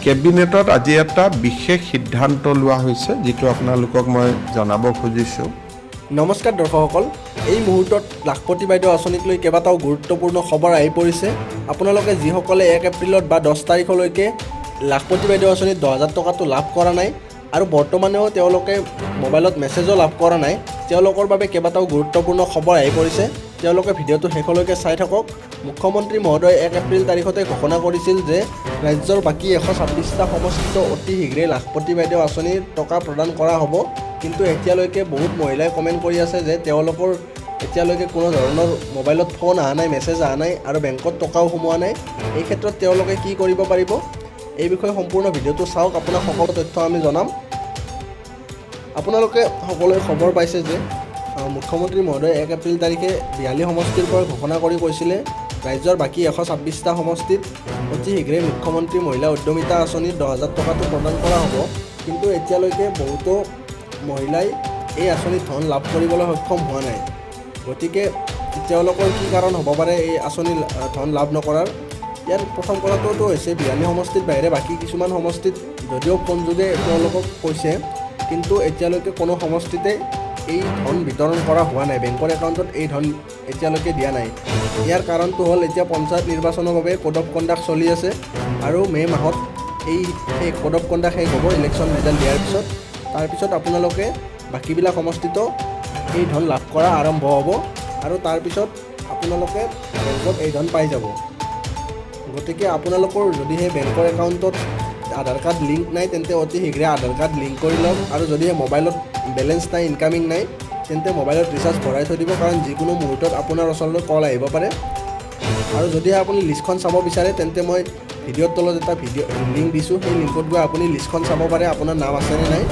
কেবিনেটত আজি এটা বিশেষ সিদ্ধান্ত লোৱা হৈছে যেটো আপোনালোকক মই জনাব খুজিছোঁ। নমস্কাৰ দৰ্শকসকল, এই মুহূৰ্তত লাখপতি বাইদেউ আঁচনিক লৈ কেইবাটাও গুৰুত্বপূৰ্ণ খবৰ আহি পৰিছে। আপোনালোকে যিসকলে 1 এপ্ৰিলত বা 10 তাৰিখলৈকে লাখপতি বাইদেউ আঁচনিত 10,000 টকাটো লাভ কৰা নাই আৰু বৰ্তমানেও তেওঁলোকে মোবাইলত মেছেজো লাভ কৰা নাই, তেওঁলোকৰ বাবে কেইবাটাও গুৰুত্বপূৰ্ণ খবৰ আহি পৰিছে। তেওঁলোকে ভিডিঅ'টো শেষলৈকে চাই থাকক। মুখ্যমন্ত্ৰী মহোদয় 1 এপ্ৰিল তাৰিখতে ঘোষণা কৰিছিল যে ৰাজ্যৰ বাকী 126টা সমষ্টিত অতি শীঘ্ৰে লাখপতি বাইদেউ আঁচনিৰ টকা প্ৰদান কৰা হ'ব। কিন্তু এতিয়ালৈকে বহুত মহিলাই কমেণ্ট কৰি আছে যে তেওঁলোকৰ এতিয়ালৈকে কোনো ধৰণৰ মোবাইলত ফোন অহা নাই, মেছেজ অহা নাই আৰু বেংকত টকাও সোমোৱা নাই। এই ক্ষেত্ৰত তেওঁলোকে কি কৰিব পাৰিব, এই বিষয়ে সম্পূৰ্ণ ভিডিঅ'টো চাওক। আপোনাক সকলো তথ্য আমি জনাম। আপোনালোকে সকলোৱে খবৰ পাইছে যে মুখ্যমন্ত্ৰী মহোদয় 1 এপ্ৰিল তাৰিখে 42 সমষ্টিৰ পৰা ঘোষণা কৰি কৈছিলে ৰাজ্যৰ বাকী 126টা সমষ্টিত অতি শীঘ্ৰে মুখ্যমন্ত্ৰী মহিলা উদ্যমিতা আঁচনিৰ 10,000 টকাটো প্ৰদান কৰা হ'ব। কিন্তু এতিয়ালৈকে বহুতো মহিলাই এই আঁচনিত ধন লাভ কৰিবলৈ সক্ষম হোৱা নাই। গতিকে তেওঁলোকৰ কি কাৰণ হ'ব পাৰে এই আঁচনিৰ ধন লাভ নকৰাৰ? ইয়াৰ প্ৰথম কথাটো হৈছে 42 সমষ্টিৰ বাহিৰে বাকী কিছুমান সমষ্টিত যদিও ফোন যোগে তেওঁলোকক কৈছে, কিন্তু এতিয়ালৈকে কোনো সমষ্টিতে এই ধন বিতৰণ কৰা হোৱা নাই। বেংকৰ একাউণ্টত এই ধন এতিয়ালৈকে দিয়া নাই। ইয়াৰ কাৰণটো হ'ল এতিয়া পঞ্চায়ত নিৰ্বাচনৰ বাবে কোড অফ কণ্ডাক্ট চলি আছে আৰু মে' মাহত এই কোড অফ কণ্ডাক্ট শেষ হ'ব ইলেকশ্যন ৰিজাল্ট দিয়াৰ পিছত। তাৰপিছত আপোনালোকে বাকীবিলাক সমষ্টিতো এই ধন লাভ কৰা আৰম্ভ হ'ব আৰু তাৰপিছত আপোনালোকে বেংকত এই ধন পাই যাব। গতিকে আপোনালোকৰ যদিহে বেংকৰ একাউণ্টত আধাৰ কাৰ্ড লিংক নাই তেন্তে অতি শীঘ্ৰে আধাৰ কাৰ্ড লিংক কৰি লওক, আৰু যদিহে মোবাইলত বেলেঞ্চ নাই, ইনকামিং নাই, তেন্তে মোবাইলত ৰিচাৰ্জ ভৰাই থৈ দিব, কাৰণ যিকোনো মুহূৰ্তত আপোনাৰ ওচৰলৈ কল আহিব পাৰে। আৰু যদিহে আপুনি লিষ্টখন চাব বিচাৰে তেন্তে মই ভিডিঅ'ৰ তলত এটা লিংক দিছোঁ, সেই লিংকত গৈ আপুনি লিষ্টখন চাব পাৰে আপোনাৰ নাম আছেনে নাই।